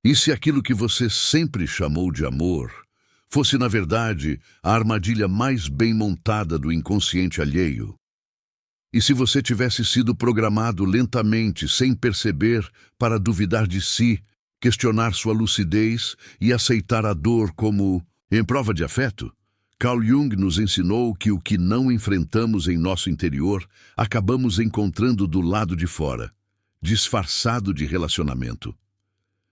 E se aquilo que você sempre chamou de amor fosse, na verdade, a armadilha mais bem montada do inconsciente alheio? E se você tivesse sido programado lentamente, sem perceber, para duvidar de si, questionar sua lucidez e aceitar a dor como em prova de afeto? Carl Jung nos ensinou que o que não enfrentamos em nosso interior, acabamos encontrando do lado de fora, disfarçado de relacionamento.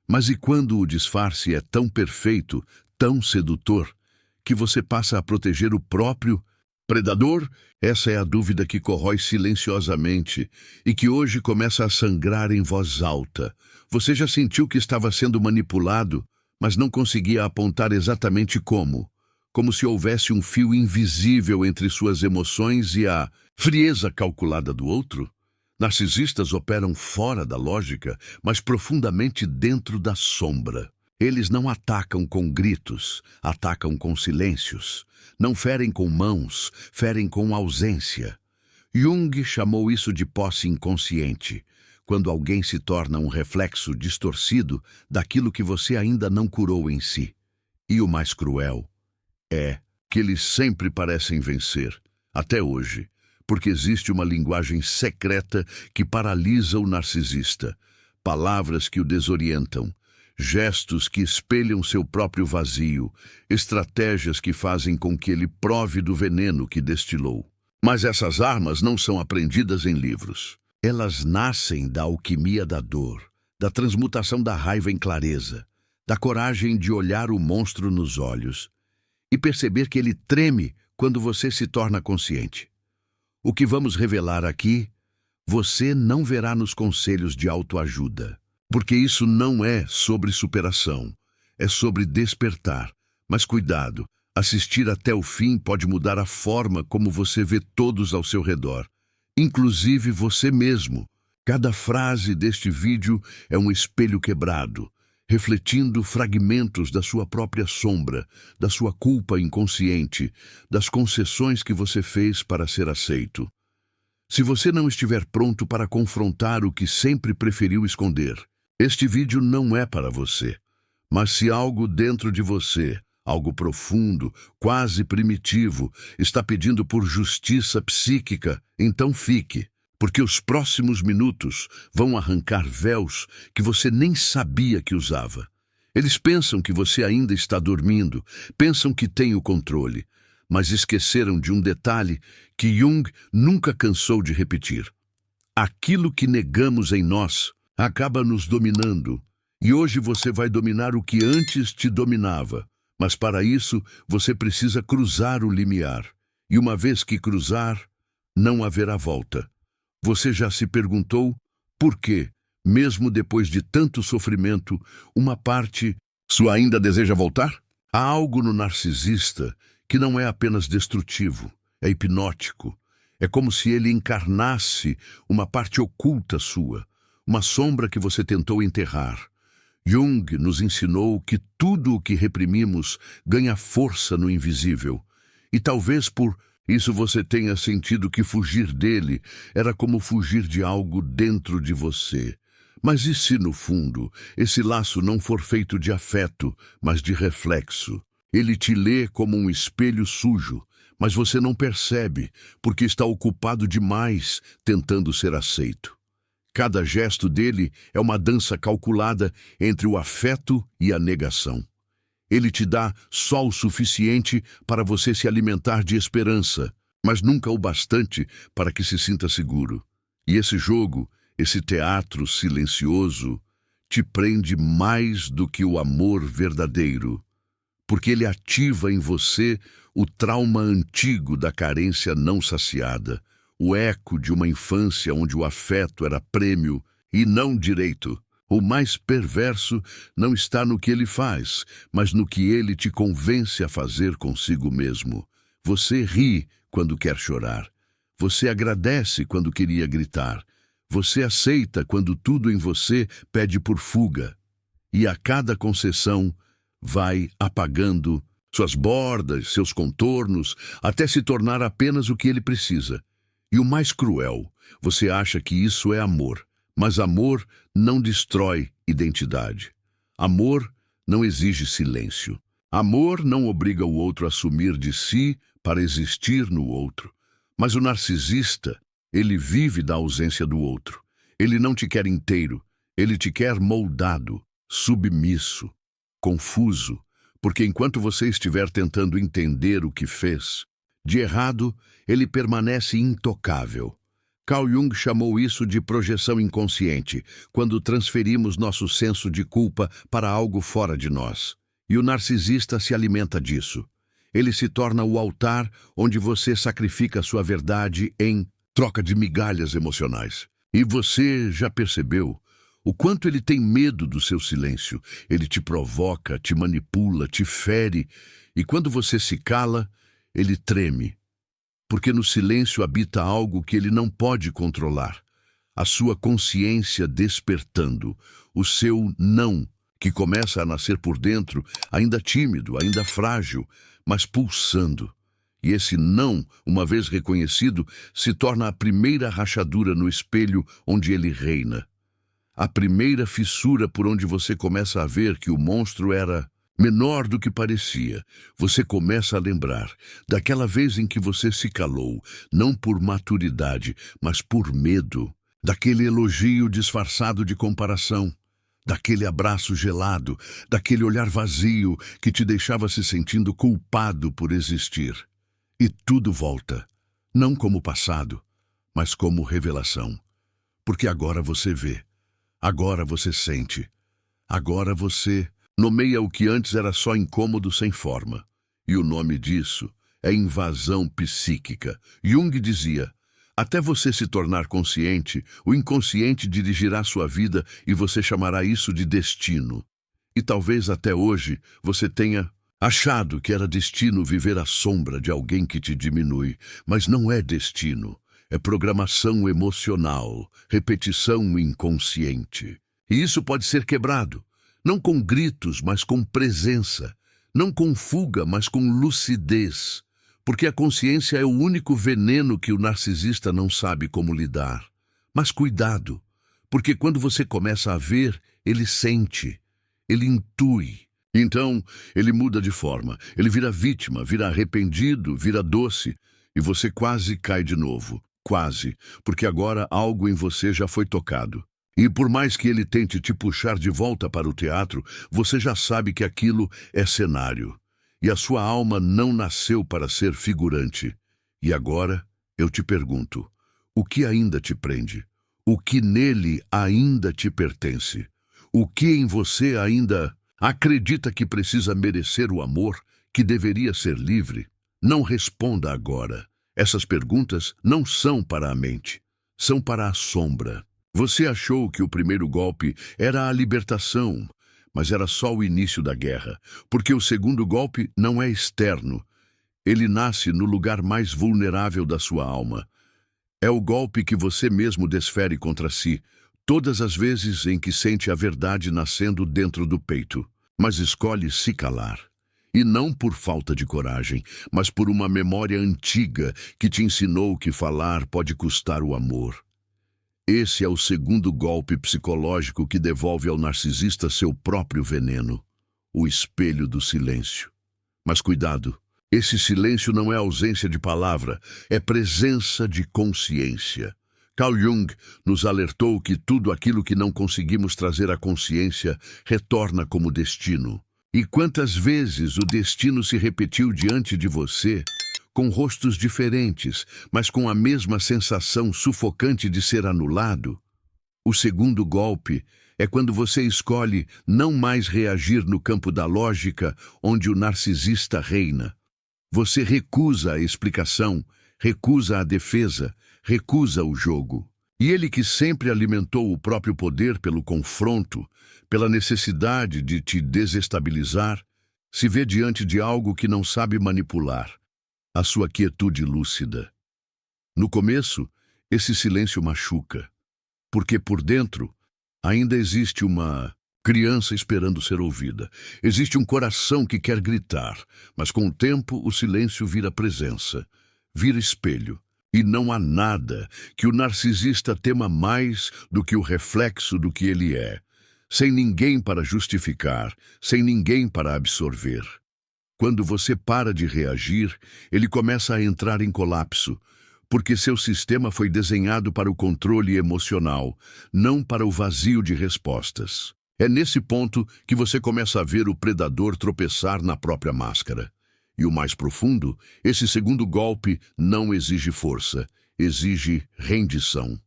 Mas e quando o disfarce é tão perfeito, tão sedutor, que você passa a proteger o próprio predador? Essa é a dúvida que corrói silenciosamente e que hoje começa a sangrar em voz alta. Você já sentiu que estava sendo manipulado, mas não conseguia apontar exatamente como? Como se houvesse um fio invisível entre suas emoções e a frieza calculada do outro? Narcisistas operam fora da lógica, mas profundamente dentro da sombra. Eles não atacam com gritos, atacam com silêncios. Não ferem com mãos, ferem com ausência. Jung chamou isso de posse inconsciente, quando alguém se torna um reflexo distorcido daquilo que você ainda não curou em si. E o mais cruel é que eles sempre parecem vencer, até hoje, porque existe uma linguagem secreta que paralisa o narcisista, palavras que o desorientam, gestos que espelham seu próprio vazio, estratégias que fazem com que ele prove do veneno que destilou. Mas essas armas não são aprendidas em livros. Elas nascem da alquimia da dor, da transmutação da raiva em clareza, da coragem de olhar o monstro nos olhos e perceber que ele treme quando você se torna consciente. O que vamos revelar aqui, você não verá nos conselhos de autoajuda. Porque isso não é sobre superação, é sobre despertar. Mas cuidado, assistir até o fim pode mudar a forma como você vê todos ao seu redor, inclusive você mesmo. Cada frase deste vídeo é um espelho quebrado, refletindo fragmentos da sua própria sombra, da sua culpa inconsciente, das concessões que você fez para ser aceito. Se você não estiver pronto para confrontar o que sempre preferiu esconder, este vídeo não é para você. Mas se algo dentro de você, algo profundo, quase primitivo, está pedindo por justiça psíquica, então fique, porque os próximos minutos vão arrancar véus que você nem sabia que usava. Eles pensam que você ainda está dormindo, pensam que tem o controle, mas esqueceram de um detalhe que Jung nunca cansou de repetir. Aquilo que negamos em nós acaba nos dominando, e hoje você vai dominar o que antes te dominava. Mas para isso, você precisa cruzar o limiar. E uma vez que cruzar, não haverá volta. Você já se perguntou por que, mesmo depois de tanto sofrimento, uma parte sua ainda deseja voltar? Há algo no narcisista que não é apenas destrutivo, é hipnótico. É como se ele encarnasse uma parte oculta sua, uma sombra que você tentou enterrar. Jung nos ensinou que tudo o que reprimimos ganha força no invisível. E talvez por isso você tenha sentido que fugir dele era como fugir de algo dentro de você. Mas e se, no fundo, esse laço não for feito de afeto, mas de reflexo? Ele te lê como um espelho sujo, mas você não percebe, porque está ocupado demais tentando ser aceito. Cada gesto dele é uma dança calculada entre o afeto e a negação. Ele te dá só o suficiente para você se alimentar de esperança, mas nunca o bastante para que se sinta seguro. E esse jogo, esse teatro silencioso, te prende mais do que o amor verdadeiro, porque ele ativa em você o trauma antigo da carência não saciada, o eco de uma infância onde o afeto era prêmio e não direito. O mais perverso não está no que ele faz, mas no que ele te convence a fazer consigo mesmo. Você ri quando quer chorar. Você agradece quando queria gritar. Você aceita quando tudo em você pede por fuga. E a cada concessão vai apagando suas bordas, seus contornos, até se tornar apenas o que ele precisa. E o mais cruel, você acha que isso é amor, mas amor não destrói identidade. Amor não exige silêncio. Amor não obriga o outro a assumir de si para existir no outro. Mas o narcisista, ele vive da ausência do outro. Ele não te quer inteiro, ele te quer moldado, submisso, confuso, porque enquanto você estiver tentando entender o que fez de errado, ele permanece intocável. Carl Jung chamou isso de projeção inconsciente, quando transferimos nosso senso de culpa para algo fora de nós. E o narcisista se alimenta disso. Ele se torna o altar onde você sacrifica sua verdade em troca de migalhas emocionais. E você já percebeu o quanto ele tem medo do seu silêncio? Ele te provoca, te manipula, te fere, e quando você se cala, ele treme. Porque no silêncio habita algo que ele não pode controlar. A sua consciência despertando, o seu não, que começa a nascer por dentro, ainda tímido, ainda frágil, mas pulsando. E esse não, uma vez reconhecido, se torna a primeira rachadura no espelho onde ele reina. A primeira fissura por onde você começa a ver que o monstro era menor do que parecia. Você começa a lembrar daquela vez em que você se calou, não por maturidade, mas por medo, daquele elogio disfarçado de comparação, daquele abraço gelado, daquele olhar vazio que te deixava se sentindo culpado por existir. E tudo volta, não como passado, mas como revelação. Porque agora você vê, agora você sente, agora você nomeia o que antes era só incômodo sem forma. E o nome disso é invasão psíquica. Jung dizia: até você se tornar consciente, o inconsciente dirigirá sua vida e você chamará isso de destino. E talvez até hoje você tenha achado que era destino viver à sombra de alguém que te diminui, mas não é destino. É programação emocional, repetição inconsciente. E isso pode ser quebrado, não com gritos, mas com presença, não com fuga, mas com lucidez, porque a consciência é o único veneno que o narcisista não sabe como lidar. Mas cuidado, porque quando você começa a ver, ele sente, ele intui. Então, ele muda de forma, ele vira vítima, vira arrependido, vira doce, e você quase cai de novo. Quase, porque agora algo em você já foi tocado. E por mais que ele tente te puxar de volta para o teatro, você já sabe que aquilo é cenário. E a sua alma não nasceu para ser figurante. E agora, eu te pergunto, o que ainda te prende? O que nele ainda te pertence? O que em você ainda acredita que precisa merecer o amor, que deveria ser livre? Não responda agora. Essas perguntas não são para a mente, são para a sombra. Você achou que o primeiro golpe era a libertação, mas era só o início da guerra, porque o segundo golpe não é externo. Ele nasce no lugar mais vulnerável da sua alma. É o golpe que você mesmo desfere contra si, todas as vezes em que sente a verdade nascendo dentro do peito, mas escolhe se calar. E não por falta de coragem, mas por uma memória antiga que te ensinou que falar pode custar o amor. Esse é o segundo golpe psicológico que devolve ao narcisista seu próprio veneno, o espelho do silêncio. Mas cuidado, esse silêncio não é ausência de palavra, é presença de consciência. Carl Jung nos alertou que tudo aquilo que não conseguimos trazer à consciência retorna como destino. E quantas vezes o destino se repetiu diante de você, com rostos diferentes, mas com a mesma sensação sufocante de ser anulado? O segundo golpe é quando você escolhe não mais reagir no campo da lógica, onde o narcisista reina. Você recusa a explicação, recusa a defesa, recusa o jogo. E ele que sempre alimentou o próprio poder pelo confronto, pela necessidade de te desestabilizar, se vê diante de algo que não sabe manipular, a sua quietude lúcida. No começo, esse silêncio machuca, porque por dentro ainda existe uma criança esperando ser ouvida. Existe um coração que quer gritar, mas com o tempo o silêncio vira presença, vira espelho. E não há nada que o narcisista tema mais do que o reflexo do que ele é. sem ninguém para justificar, sem ninguém para absorver. Quando você para de reagir, ele começa a entrar em colapso, porque seu sistema foi desenhado para o controle emocional, não para o vazio de respostas. É nesse ponto que você começa a ver o predador tropeçar na própria máscara. E o mais profundo, esse segundo golpe não exige força, exige rendição.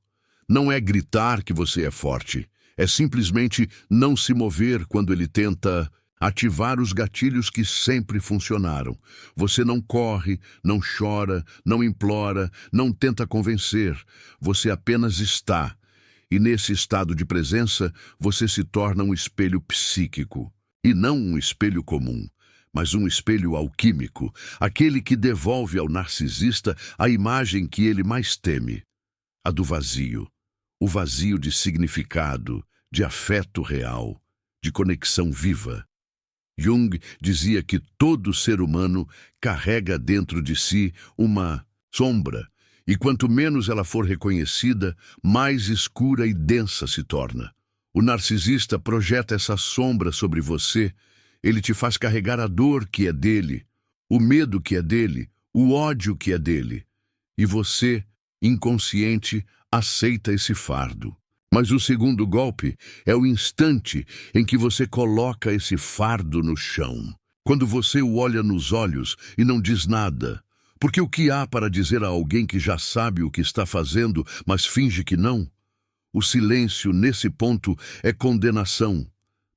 Não é gritar que você é forte, é simplesmente não se mover quando ele tenta ativar os gatilhos que sempre funcionaram. Você não corre, não chora, não implora, não tenta convencer. Você apenas está. E nesse estado de presença, você se torna um espelho psíquico. E não um espelho comum, mas um espelho alquímico, aquele que devolve ao narcisista a imagem que ele mais teme, a do vazio. O vazio de significado, de afeto real, de conexão viva. Jung dizia que todo ser humano carrega dentro de si uma sombra, e quanto menos ela for reconhecida, mais escura e densa se torna. O narcisista projeta essa sombra sobre você, ele te faz carregar a dor que é dele, o medo que é dele, o ódio que é dele. E você, inconsciente, aceita esse fardo. Mas o segundo golpe é o instante em que você coloca esse fardo no chão. Quando você o olha nos olhos e não diz nada. Porque o que há para dizer a alguém que já sabe o que está fazendo, mas finge que não? O silêncio, nesse ponto, é condenação.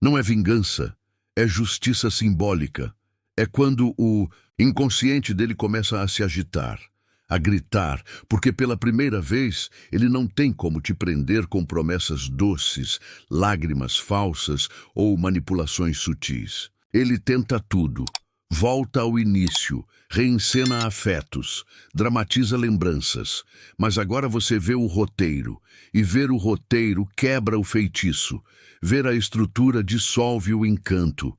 Não é vingança. É justiça simbólica. É quando o inconsciente dele começa a se agitar, a gritar, porque pela primeira vez ele não tem como te prender com promessas doces, lágrimas falsas ou manipulações sutis. Ele tenta tudo, volta ao início, reencena afetos, dramatiza lembranças, mas agora você vê o roteiro, e ver o roteiro quebra o feitiço, ver a estrutura dissolve o encanto,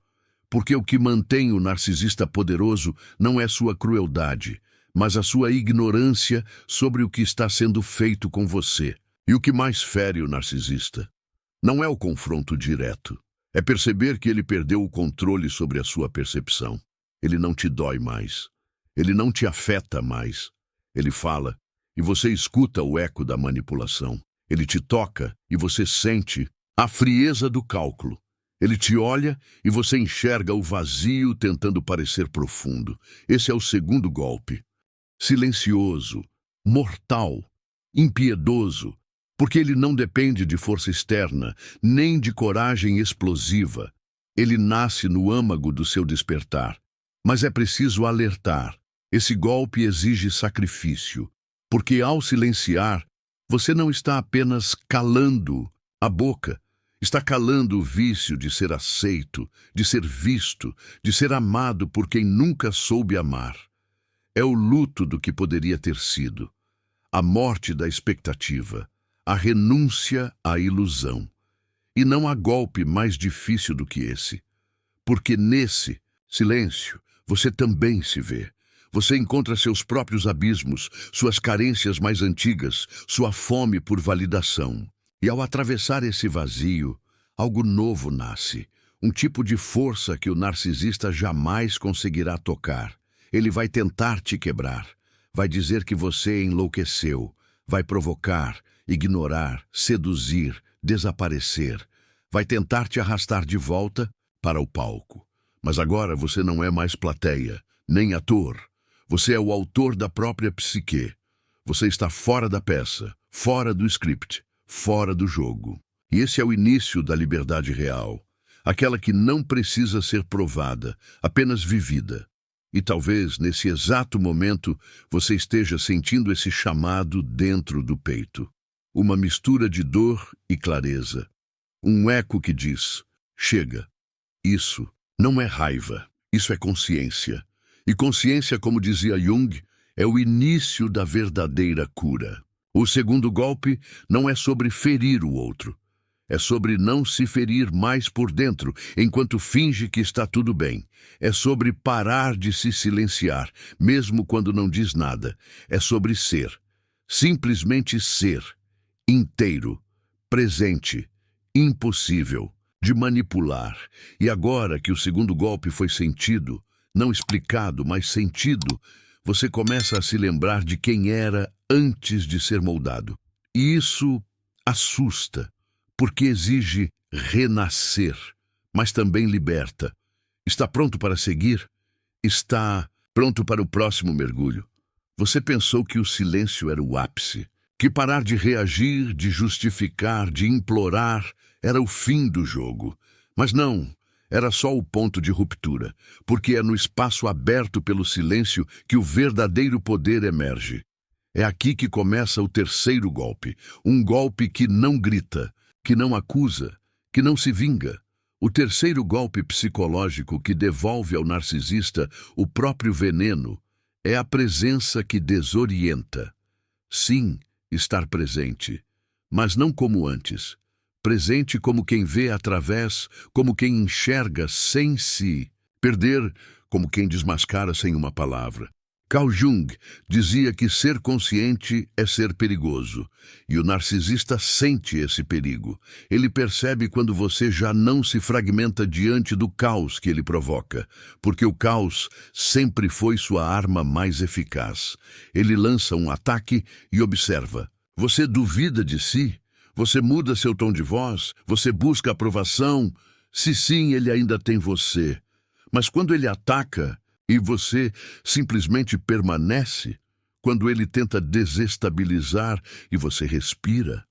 porque o que mantém o narcisista poderoso não é sua crueldade, mas a sua ignorância sobre o que está sendo feito com você. E o que mais fere o narcisista não é o confronto direto, é perceber que ele perdeu o controle sobre a sua percepção. Ele não te dói mais, ele não te afeta mais. Ele fala, e você escuta o eco da manipulação. Ele te toca, e você sente a frieza do cálculo. Ele te olha, e você enxerga o vazio tentando parecer profundo. Esse é o segundo golpe. Silencioso, mortal, impiedoso, porque ele não depende de força externa, nem de coragem explosiva. Ele nasce no âmago do seu despertar. Mas é preciso alertar. Esse golpe exige sacrifício, porque ao silenciar, você não está apenas calando a boca, está calando o vício de ser aceito, de ser visto, de ser amado por quem nunca soube amar. É o luto do que poderia ter sido, a morte da expectativa, a renúncia à ilusão. E não há golpe mais difícil do que esse, porque nesse silêncio você também se vê. Você encontra seus próprios abismos, suas carências mais antigas, sua fome por validação. E ao atravessar esse vazio, algo novo nasce, um tipo de força que o narcisista jamais conseguirá tocar. Ele vai tentar te quebrar, vai dizer que você enlouqueceu, vai provocar, ignorar, seduzir, desaparecer, vai tentar te arrastar de volta para o palco. Mas agora você não é mais plateia, nem ator. Você é o autor da própria psique. Você está fora da peça, fora do script, fora do jogo. E esse é o início da liberdade real, aquela que não precisa ser provada, apenas vivida. E talvez, nesse exato momento, você esteja sentindo esse chamado dentro do peito. Uma mistura de dor e clareza. Um eco que diz, chega. Isso não é raiva, isso é consciência. E consciência, como dizia Jung, é o início da verdadeira cura. O segundo golpe não é sobre ferir o outro. É sobre não se ferir mais por dentro, enquanto finge que está tudo bem. É sobre parar de se silenciar, mesmo quando não diz nada. É sobre ser. Simplesmente ser. Inteiro. Presente. Impossível. de manipular. E agora que o segundo golpe foi sentido, não explicado, mas sentido, você começa a se lembrar de quem era antes de ser moldado. E isso assusta, porque exige renascer, mas também liberta. Está pronto para seguir? Está pronto para o próximo mergulho? Você pensou que o silêncio era o ápice, que parar de reagir, de justificar, de implorar era o fim do jogo. Mas não, era só o ponto de ruptura, porque é no espaço aberto pelo silêncio que o verdadeiro poder emerge. É aqui que começa o terceiro golpe, um golpe que não grita, que não acusa, que não se vinga. O terceiro golpe psicológico que devolve ao narcisista o próprio veneno é a presença que desorienta. Sim, estar presente, mas não como antes. Presente como quem vê através, como quem enxerga sem se perder, como quem desmascara sem uma palavra. Carl Jung dizia que ser consciente é ser perigoso, e o narcisista sente esse perigo. Ele percebe quando você já não se fragmenta diante do caos que ele provoca, porque o caos sempre foi sua arma mais eficaz. Ele lança um ataque e observa. Você duvida de si? Você muda seu tom de voz? Você busca aprovação? Se sim, ele ainda tem você. Mas quando ele ataca e você simplesmente permanece, quando ele tenta desestabilizar e você respira,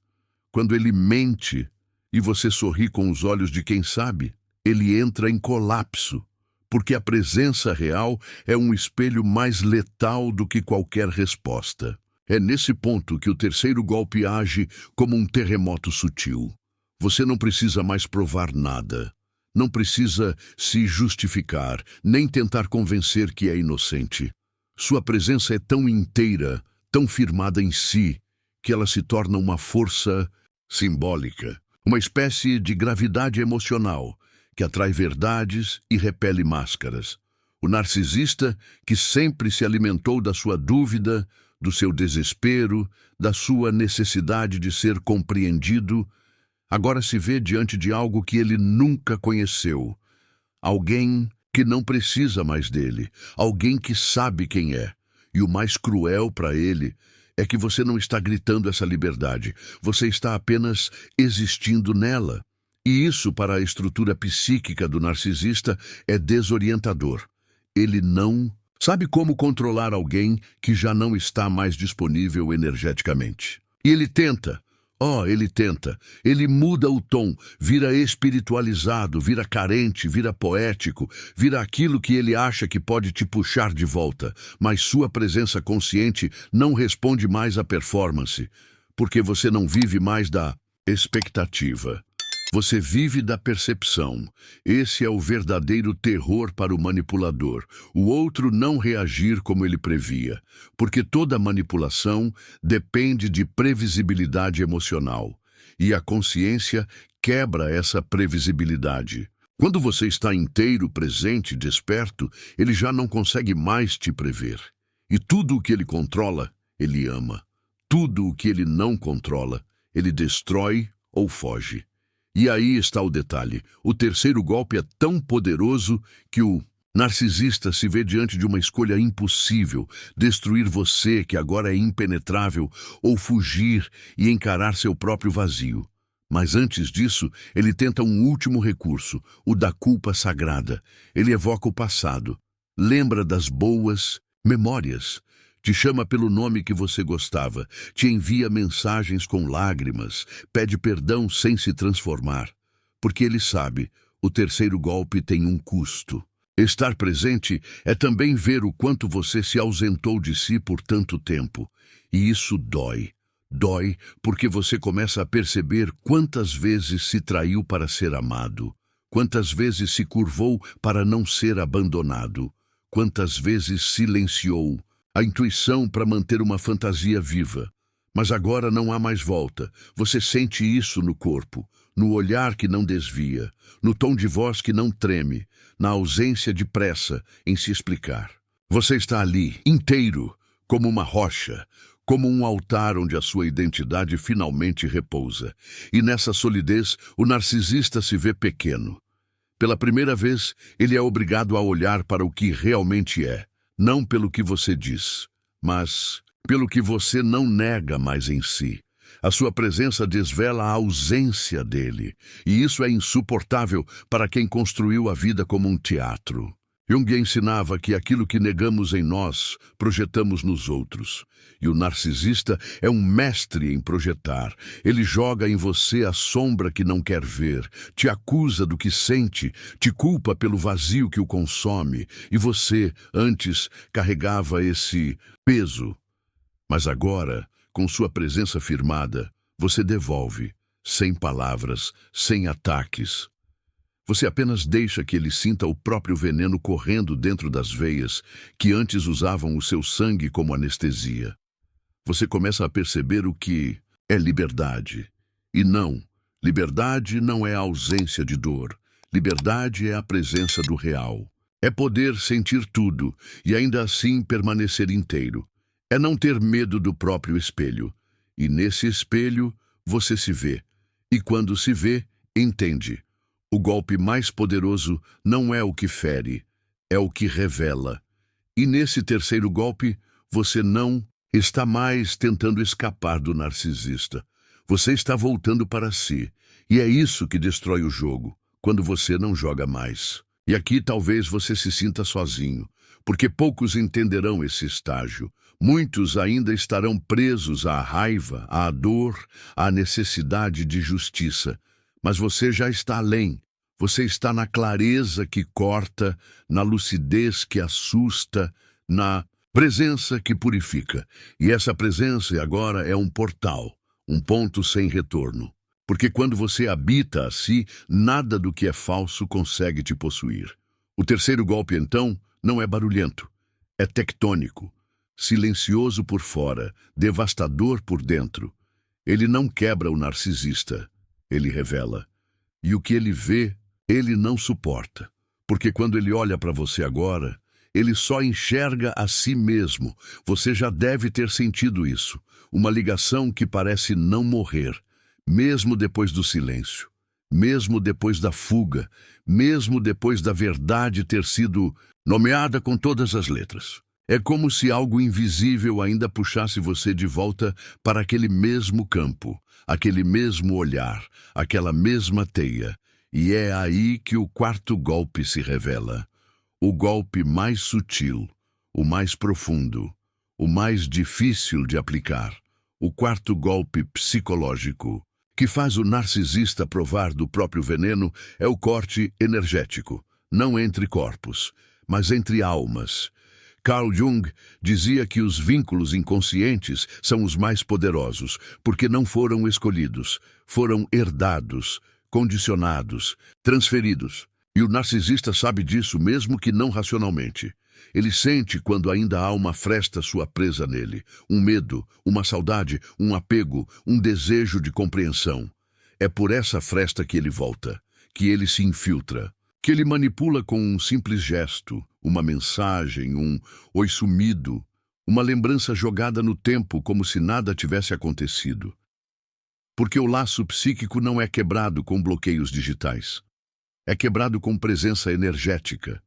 quando ele mente e você sorri com os olhos de quem sabe, ele entra em colapso, porque a presença real é um espelho mais letal do que qualquer resposta. É nesse ponto que o terceiro golpe age como um terremoto sutil. Você não precisa mais provar nada. Não precisa se justificar, nem tentar convencer que é inocente. Sua presença é tão inteira, tão firmada em si, que ela se torna uma força simbólica, uma espécie de gravidade emocional que atrai verdades e repele máscaras. O narcisista, que sempre se alimentou da sua dúvida, do seu desespero, da sua necessidade de ser compreendido, agora se vê diante de algo que ele nunca conheceu. Alguém que não precisa mais dele, alguém que sabe quem é. E o mais cruel para ele é que você não está gritando essa liberdade, você está apenas existindo nela. E isso, para a estrutura psíquica do narcisista, é desorientador. Ele não sabe como controlar alguém que já não está mais disponível energeticamente. E ele tenta. Ele muda o tom, vira espiritualizado, vira carente, vira poético, vira aquilo que ele acha que pode te puxar de volta, mas sua presença consciente não responde mais à performance, porque você não vive mais da expectativa. Você vive da percepção. Esse é o verdadeiro terror para o manipulador. O outro não reagir como ele previa, porque toda manipulação depende de previsibilidade emocional. E a consciência quebra essa previsibilidade. Quando você está inteiro, presente, desperto, ele já não consegue mais te prever. E tudo o que ele controla, ele ama. Tudo o que ele não controla, ele destrói ou foge. E aí está o detalhe. O terceiro golpe é tão poderoso que o narcisista se vê diante de uma escolha impossível: destruir você, que agora é impenetrável, ou fugir e encarar seu próprio vazio. Mas antes disso, ele tenta um último recurso, o da culpa sagrada. Ele evoca o passado, lembra das boas memórias, te chama pelo nome que você gostava, te envia mensagens com lágrimas, pede perdão sem se transformar. Porque ele sabe, o terceiro golpe tem um custo. Estar presente é também ver o quanto você se ausentou de si por tanto tempo. E isso dói. Dói porque você começa a perceber quantas vezes se traiu para ser amado, quantas vezes se curvou para não ser abandonado, quantas vezes silenciou a intuição para manter uma fantasia viva. Mas agora não há mais volta. Você sente isso no corpo, no olhar que não desvia, no tom de voz que não treme, na ausência de pressa em se explicar. Você está ali, inteiro, como uma rocha, como um altar onde a sua identidade finalmente repousa. E nessa solidez, o narcisista se vê pequeno. Pela primeira vez, ele é obrigado a olhar para o que realmente é, não pelo que você diz, mas pelo que você não nega mais em si. A sua presença desvela a ausência dele, e isso é insuportável para quem construiu a vida como um teatro. Jung ensinava que aquilo que negamos em nós, projetamos nos outros. E o narcisista é um mestre em projetar. Ele joga em você a sombra que não quer ver, te acusa do que sente, te culpa pelo vazio que o consome. E você, antes, carregava esse peso. Mas agora, com sua presença firmada, você devolve, sem palavras, sem ataques. Você apenas deixa que ele sinta o próprio veneno correndo dentro das veias que antes usavam o seu sangue como anestesia. Você começa a perceber o que é liberdade. E não, liberdade não é a ausência de dor. Liberdade é a presença do real. É poder sentir tudo e ainda assim permanecer inteiro. É não ter medo do próprio espelho. E nesse espelho você se vê. E quando se vê, entende. O golpe mais poderoso não é o que fere, é o que revela. E nesse terceiro golpe, você não está mais tentando escapar do narcisista. Você está voltando para si. E é isso que destrói o jogo, quando você não joga mais. E aqui talvez você se sinta sozinho, porque poucos entenderão esse estágio. Muitos ainda estarão presos à raiva, à dor, à necessidade de justiça. Mas você já está além. Você está na clareza que corta, na lucidez que assusta, na presença que purifica. E essa presença agora é um portal, um ponto sem retorno. Porque quando você habita a si, nada do que é falso consegue te possuir. O terceiro golpe, então, não é barulhento, é tectônico, silencioso por fora, devastador por dentro. Ele não quebra o narcisista, ele revela. E o que ele vê, ele não suporta. Porque quando ele olha para você agora, ele só enxerga a si mesmo. Você já deve ter sentido isso. Uma ligação que parece não morrer, mesmo depois do silêncio, mesmo depois da fuga, mesmo depois da verdade ter sido nomeada com todas as letras. É como se algo invisível ainda puxasse você de volta para aquele mesmo campo, aquele mesmo olhar, aquela mesma teia. E é aí que o quarto golpe se revela. O golpe mais sutil, o mais profundo, o mais difícil de aplicar. O quarto golpe psicológico, que faz o narcisista provar do próprio veneno, é o corte energético, não entre corpos, mas entre almas. Carl Jung dizia que os vínculos inconscientes são os mais poderosos, porque não foram escolhidos, foram herdados, condicionados, transferidos. E o narcisista sabe disso mesmo que não racionalmente. Ele sente quando ainda há uma fresta sua presa nele, um medo, uma saudade, um apego, um desejo de compreensão. É por essa fresta que ele volta, que ele se infiltra, que ele manipula com um simples gesto, uma mensagem, um oi sumido, uma lembrança jogada no tempo como se nada tivesse acontecido. Porque o laço psíquico não é quebrado com bloqueios digitais. É quebrado com presença energética,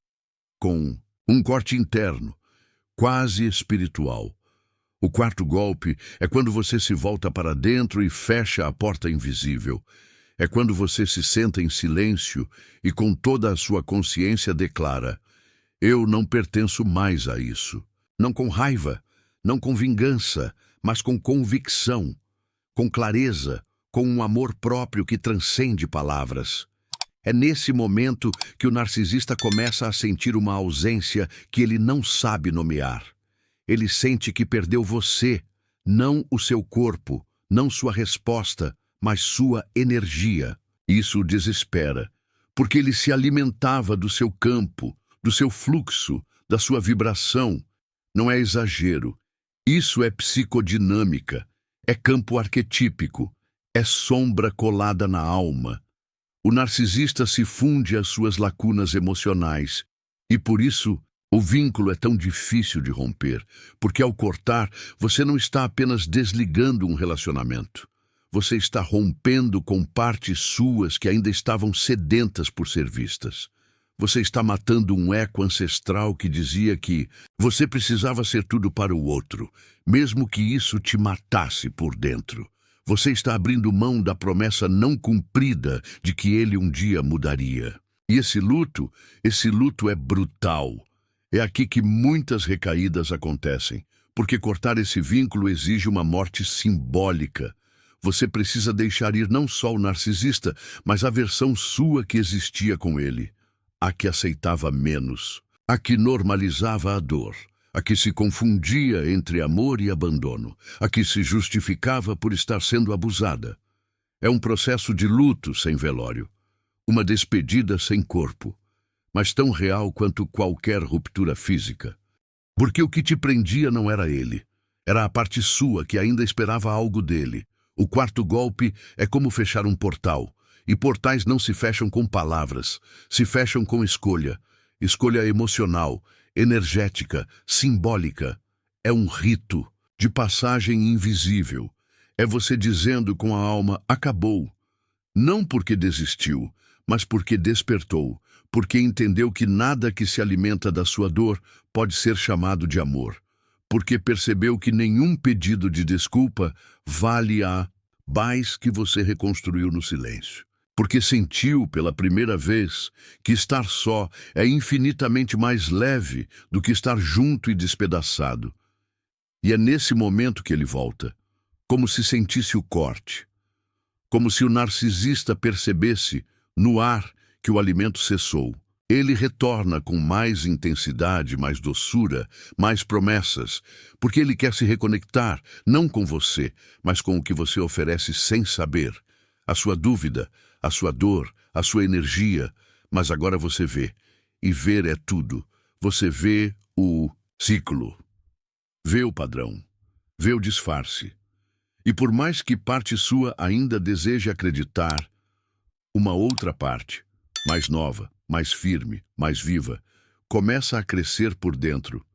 com um corte interno, quase espiritual. O quarto golpe é quando você se volta para dentro e fecha a porta invisível. É quando você se senta em silêncio e com toda a sua consciência declara: eu não pertenço mais a isso. Não com raiva, não com vingança, mas com convicção, com clareza, com um amor próprio que transcende palavras. É nesse momento que o narcisista começa a sentir uma ausência que ele não sabe nomear. Ele sente que perdeu você, não o seu corpo, não sua resposta, mas sua energia. Isso o desespera, porque ele se alimentava do seu campo, do seu fluxo, da sua vibração. Não é exagero. Isso é psicodinâmica, é campo arquetípico, é sombra colada na alma. O narcisista se funde às suas lacunas emocionais e, por isso, O vínculo é tão difícil de romper, porque ao cortar, você não está apenas desligando um relacionamento. Você está rompendo com partes suas que ainda estavam sedentas por ser vistas. Você está matando um eco ancestral que dizia que você precisava ser tudo para o outro, mesmo que isso te matasse por dentro. Você está abrindo mão da promessa não cumprida de que ele um dia mudaria. E esse luto é brutal. É aqui que muitas recaídas acontecem, porque cortar esse vínculo exige uma morte simbólica. Você precisa deixar ir não só o narcisista, mas a versão sua que existia com ele. A que aceitava menos, a que normalizava a dor, a que se confundia entre amor e abandono, a que se justificava por estar sendo abusada. É um processo de luto sem velório, uma despedida sem corpo, mas tão real quanto qualquer ruptura física. Porque o que te prendia não era ele, era a parte sua que ainda esperava algo dele. O quarto golpe é como fechar um portal. E portais não se fecham com palavras, se fecham com escolha. Escolha emocional, energética, simbólica. É um rito de passagem invisível. É você dizendo com a alma, acabou. Não porque desistiu, mas porque despertou, porque entendeu que nada que se alimenta da sua dor pode ser chamado de amor, porque percebeu que nenhum pedido de desculpa vale a paz que você reconstruiu no silêncio. Porque sentiu pela primeira vez que estar só é infinitamente mais leve do que estar junto e despedaçado. E é nesse momento que ele volta, como se sentisse o corte, como se o narcisista percebesse, no ar, que o alimento cessou. Ele retorna com mais intensidade, mais doçura, mais promessas, porque ele quer se reconectar, não com você, mas com o que você oferece sem saber. A sua dúvida, a sua dor, a sua energia, mas agora você vê. E ver é tudo. Você vê o ciclo, vê o padrão, vê o disfarce. E por mais que parte sua ainda deseje acreditar, uma outra parte, mais nova, mais firme, mais viva, começa a crescer por dentro.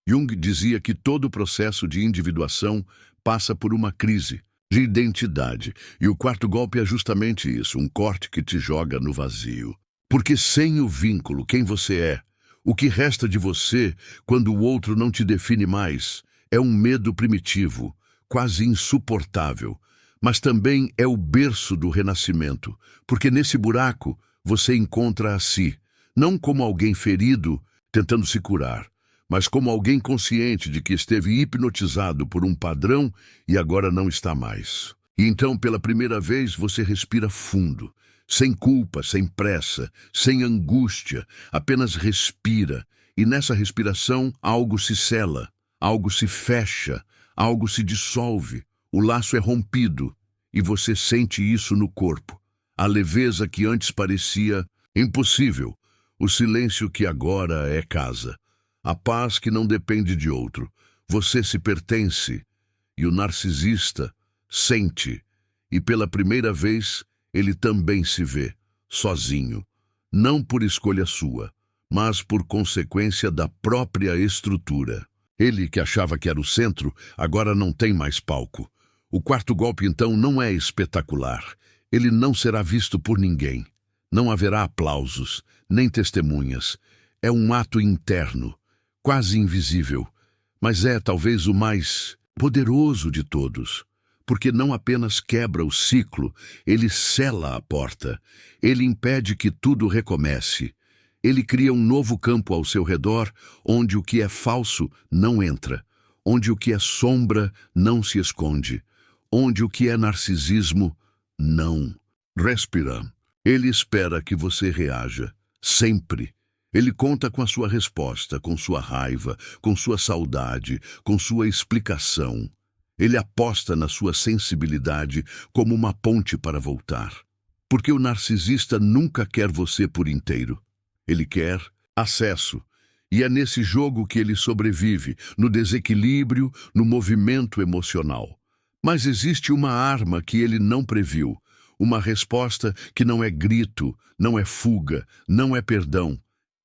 Jung dizia que todo o processo de individuação passa por uma crise de identidade. E o quarto golpe é justamente isso, um corte que te joga no vazio. Porque sem o vínculo, quem você é, o que resta de você quando o outro não te define mais, é um medo primitivo, quase insuportável, mas também é o berço do renascimento, porque nesse buraco você encontra a si, não como alguém ferido tentando se curar, mas como alguém consciente de que esteve hipnotizado por um padrão e agora não está mais. E então, pela primeira vez, você respira fundo, sem culpa, sem pressa, sem angústia, apenas respira. E nessa respiração, algo se sela, algo se fecha, algo se dissolve, o laço é rompido, e você sente isso no corpo. A leveza que antes parecia impossível, o silêncio que agora é casa. A paz que não depende de outro. Você se pertence. E o narcisista sente. E pela primeira vez, ele também se vê, sozinho. Não por escolha sua, mas por consequência da própria estrutura. Ele, que achava que era o centro, agora não tem mais palco. O quarto golpe, então, não é espetacular. Ele não será visto por ninguém. Não haverá aplausos, nem testemunhas. É um ato interno, quase invisível, mas é talvez o mais poderoso de todos, porque não apenas quebra o ciclo, ele sela a porta, ele impede que tudo recomece, ele cria um novo campo ao seu redor, onde o que é falso não entra, onde o que é sombra não se esconde, onde o que é narcisismo não. Respira. Ele espera que você reaja, sempre. Ele conta com a sua resposta, com sua raiva, com sua saudade, com sua explicação. Ele aposta na sua sensibilidade como uma ponte para voltar. Porque o narcisista nunca quer você por inteiro. Ele quer acesso. E é nesse jogo que ele sobrevive, no desequilíbrio, no movimento emocional. Mas existe uma arma que ele não previu. Uma resposta que não é grito, não é fuga, não é perdão.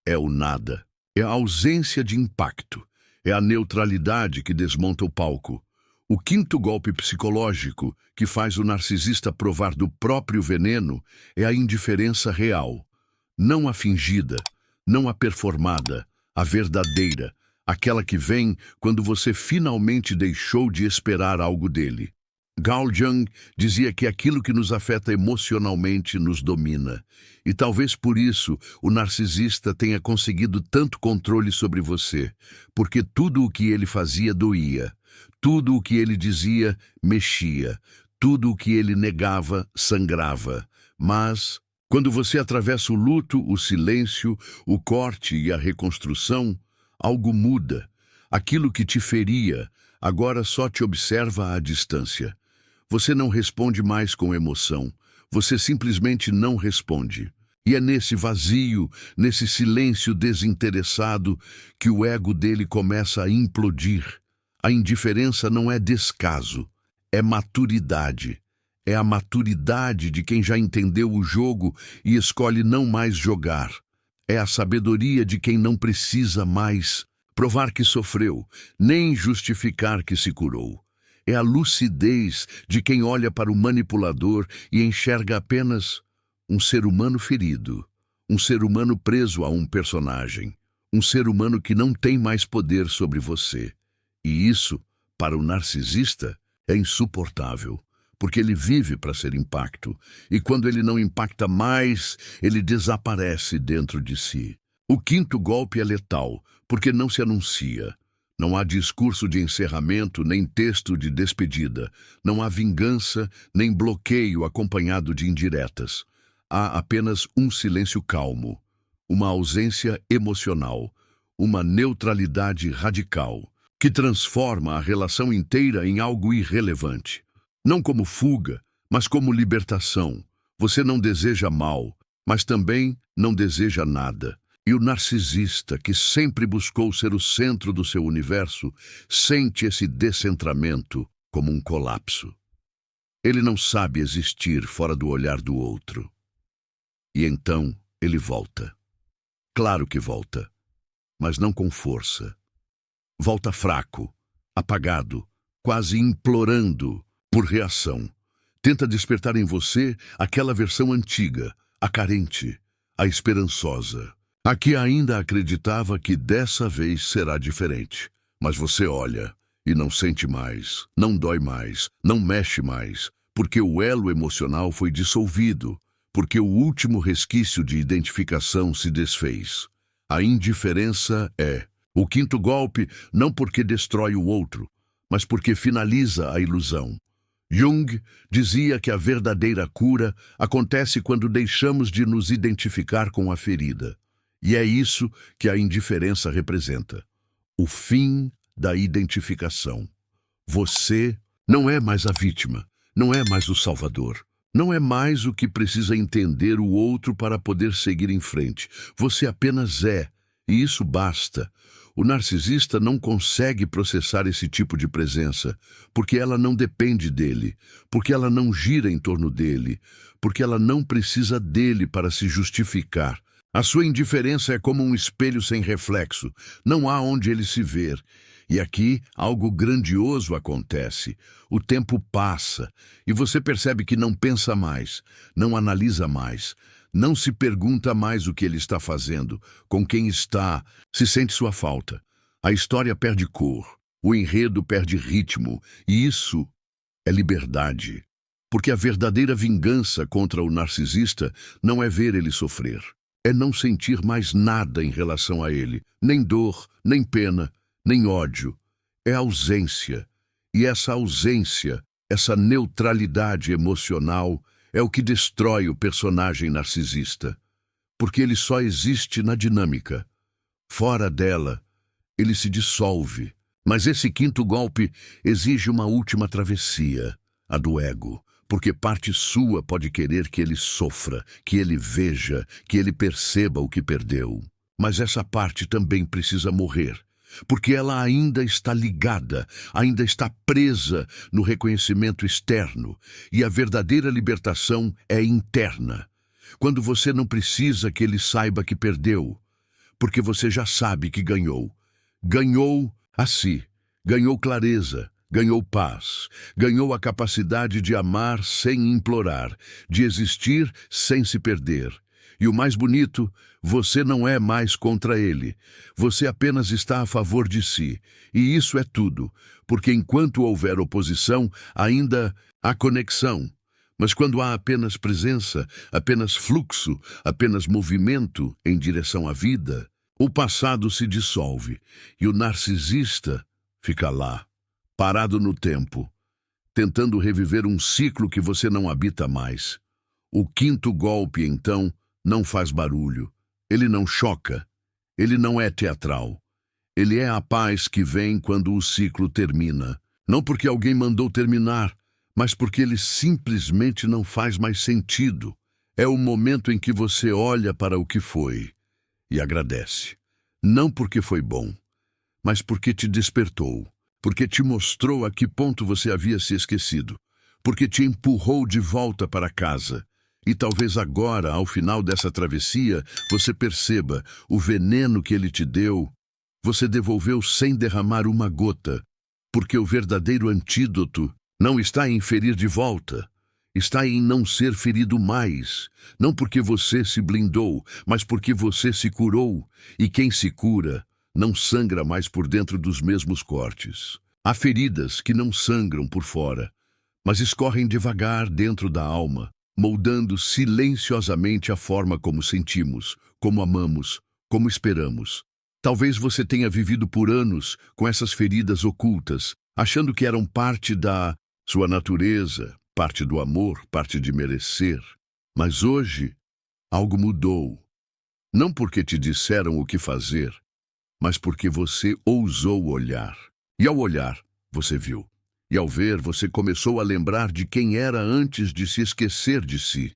É o nada. É a ausência de impacto. É a neutralidade que desmonta o palco. O quinto golpe psicológico que faz o narcisista provar do próprio veneno é a indiferença real. Não a fingida, não a performada, a verdadeira, aquela que vem quando você finalmente deixou de esperar algo dele. Carl Jung dizia que aquilo que nos afeta emocionalmente nos domina. E talvez por isso o narcisista tenha conseguido tanto controle sobre você, porque tudo o que ele fazia doía, tudo o que ele dizia mexia, tudo o que ele negava sangrava. Mas, quando você atravessa o luto, o silêncio, o corte e a reconstrução, algo muda. Aquilo que te feria agora só te observa à distância. Você não responde mais com emoção. Você simplesmente não responde. E é nesse vazio, nesse silêncio desinteressado, que o ego dele começa a implodir. A indiferença não é descaso, é maturidade. É a maturidade de quem já entendeu o jogo e escolhe não mais jogar. É a sabedoria de quem não precisa mais provar que sofreu, nem justificar que se curou. É a lucidez de quem olha para o manipulador e enxerga apenas um ser humano ferido, um ser humano preso a um personagem, um ser humano que não tem mais poder sobre você. E isso, para o narcisista, é insuportável, porque ele vive para ser impacto, e quando ele não impacta mais, ele desaparece dentro de si. O quinto golpe é letal, porque não se anuncia. Não há discurso de encerramento, nem texto de despedida. Não há vingança, nem bloqueio acompanhado de indiretas. Há apenas um silêncio calmo, uma ausência emocional, uma neutralidade radical, que transforma a relação inteira em algo irrelevante. Não como fuga, mas como libertação. Você não deseja mal, mas também não deseja nada. E o narcisista, que sempre buscou ser o centro do seu universo, sente esse descentramento como um colapso. Ele não sabe existir fora do olhar do outro. E então ele volta. Claro que volta, mas não com força. Volta fraco, apagado, quase implorando por reação. Tenta despertar em você aquela versão antiga, a carente, a esperançosa. A que ainda acreditava que dessa vez será diferente. Mas você olha e não sente mais, não dói mais, não mexe mais, porque o elo emocional foi dissolvido, porque o último resquício de identificação se desfez. A indiferença é o quinto golpe, não porque destrói o outro, mas porque finaliza a ilusão. Jung dizia que a verdadeira cura acontece quando deixamos de nos identificar com a ferida. E é isso que a indiferença representa. O fim da identificação. Você não é mais a vítima, não é mais o salvador. Não é mais o que precisa entender o outro para poder seguir em frente. Você apenas é, e isso basta. O narcisista não consegue processar esse tipo de presença, porque ela não depende dele, porque ela não gira em torno dele, porque ela não precisa dele para se justificar. A sua indiferença é como um espelho sem reflexo, não há onde ele se ver. E aqui algo grandioso acontece. O tempo passa e você percebe que não pensa mais, não analisa mais, não se pergunta mais o que ele está fazendo, com quem está, se sente sua falta. A história perde cor, o enredo perde ritmo, e isso é liberdade. Porque a verdadeira vingança contra o narcisista não é ver ele sofrer. É não sentir mais nada em relação a ele, nem dor, nem pena, nem ódio. É ausência. E essa ausência, essa neutralidade emocional, é o que destrói o personagem narcisista. Porque ele só existe na dinâmica. Fora dela, ele se dissolve. Mas esse quinto golpe exige uma última travessia, a do ego. Porque parte sua pode querer que ele sofra, que ele veja, que ele perceba o que perdeu. Mas essa parte também precisa morrer, porque ela ainda está ligada, ainda está presa no reconhecimento externo, e a verdadeira libertação é interna. Quando você não precisa que ele saiba que perdeu, porque você já sabe que ganhou. Ganhou a si, ganhou clareza, ganhou paz, ganhou a capacidade de amar sem implorar, de existir sem se perder. E o mais bonito, você não é mais contra ele. Você apenas está a favor de si. E isso é tudo, porque enquanto houver oposição, ainda há conexão. Mas quando há apenas presença, apenas fluxo, apenas movimento em direção à vida, o passado se dissolve e o narcisista fica lá, parado no tempo, tentando reviver um ciclo que você não habita mais. O quinto golpe, então, não faz barulho, ele não choca, ele não é teatral. Ele é a paz que vem quando o ciclo termina. Não porque alguém mandou terminar, mas porque ele simplesmente não faz mais sentido. É o momento em que você olha para o que foi e agradece. Não porque foi bom, mas porque te despertou, porque te mostrou a que ponto você havia se esquecido, porque te empurrou de volta para casa. E talvez agora, ao final dessa travessia, você perceba o veneno que ele te deu. Você devolveu sem derramar uma gota, porque o verdadeiro antídoto não está em ferir de volta, está em não ser ferido mais. Não porque você se blindou, mas porque você se curou. E quem se cura não sangra mais por dentro dos mesmos cortes. Há feridas que não sangram por fora, mas escorrem devagar dentro da alma, moldando silenciosamente a forma como sentimos, como amamos, como esperamos. Talvez você tenha vivido por anos com essas feridas ocultas, achando que eram parte da sua natureza, parte do amor, parte de merecer. Mas hoje, algo mudou. Não porque te disseram o que fazer, mas porque você ousou olhar. E ao olhar, você viu. E ao ver, você começou a lembrar de quem era antes de se esquecer de si.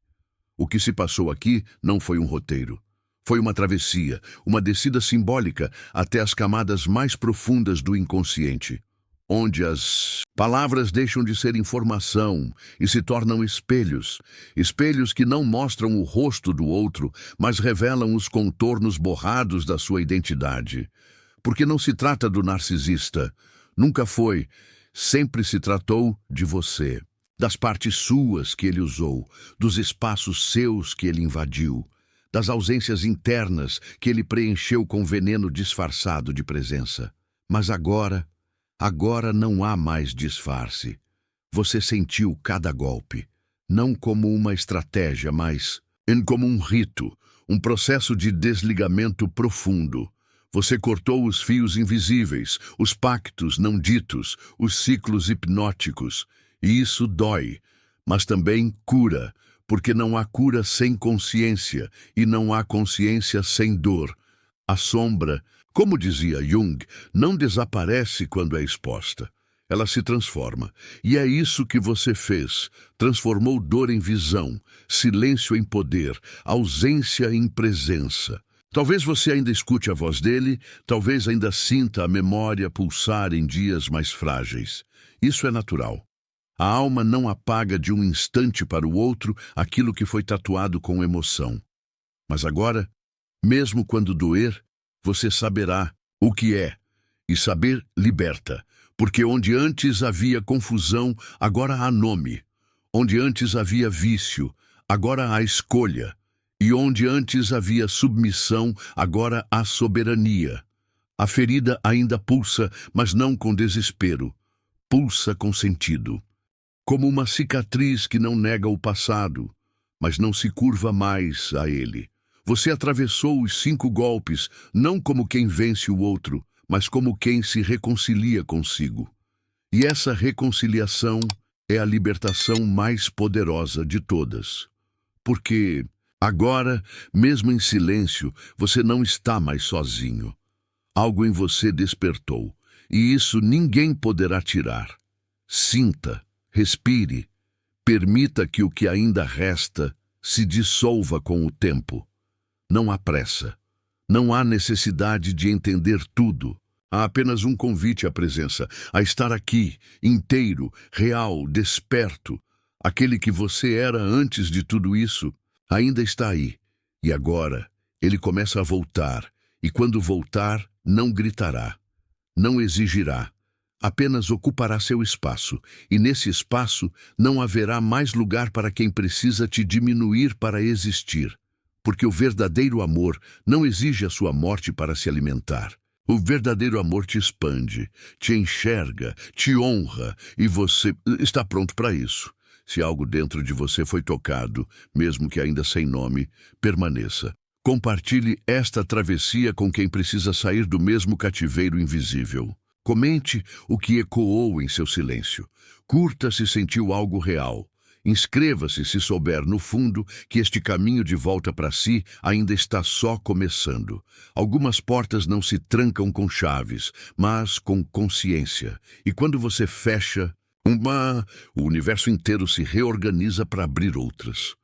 O que se passou aqui não foi um roteiro. Foi uma travessia, uma descida simbólica até as camadas mais profundas do inconsciente, onde as palavras deixam de ser informação e se tornam espelhos. Espelhos que não mostram o rosto do outro, mas revelam os contornos borrados da sua identidade. Porque não se trata do narcisista. Nunca foi. Sempre se tratou de você, das partes suas que ele usou, dos espaços seus que ele invadiu, das ausências internas que ele preencheu com veneno disfarçado de presença. Mas agora não há mais disfarce. Você sentiu cada golpe, não como uma estratégia, mas como um rito, um processo de desligamento profundo. Você cortou os fios invisíveis, os pactos não ditos, os ciclos hipnóticos. E isso dói, mas também cura, porque não há cura sem consciência e não há consciência sem dor. A sombra, como dizia Jung, não desaparece quando é exposta. Ela se transforma. E é isso que você fez. Transformou dor em visão, silêncio em poder, ausência em presença. Talvez você ainda escute a voz dele, talvez ainda sinta a memória pulsar em dias mais frágeis. Isso é natural. A alma não apaga de um instante para o outro aquilo que foi tatuado com emoção. Mas agora, mesmo quando doer, você saberá o que é. E saber liberta, porque onde antes havia confusão, agora há nome. Onde antes havia vício, agora há escolha. E onde antes havia submissão, agora há soberania. A ferida ainda pulsa, mas não com desespero. Pulsa com sentido. Como uma cicatriz que não nega o passado, mas não se curva mais a ele. Você atravessou os 5 golpes, não como quem vence o outro, mas como quem se reconcilia consigo. E essa reconciliação é a libertação mais poderosa de todas. Porque agora, mesmo em silêncio, você não está mais sozinho. Algo em você despertou, e isso ninguém poderá tirar. Sinta, respire, permita que o que ainda resta se dissolva com o tempo. Não há pressa. Não há necessidade de entender tudo. Há apenas um convite à presença, a estar aqui, inteiro, real, desperto. Aquele que você era antes de tudo isso ainda está aí. E agora ele começa a voltar, E quando voltar, não gritará, não exigirá, apenas ocupará seu espaço, e nesse espaço não haverá mais lugar para quem precisa te diminuir para existir, porque o verdadeiro amor não exige a sua morte para se alimentar. O verdadeiro amor te expande, te enxerga, te honra, e você está pronto para isso. Se algo dentro de você foi tocado, mesmo que ainda sem nome, permaneça. Compartilhe esta travessia com quem precisa sair do mesmo cativeiro invisível. Comente o que ecoou em seu silêncio. Curta se sentiu algo real. Inscreva-se se souber, no fundo, que este caminho de volta para si ainda está só começando. Algumas portas não se trancam com chaves, mas com consciência. E quando você fecha o universo inteiro se reorganiza para abrir outras.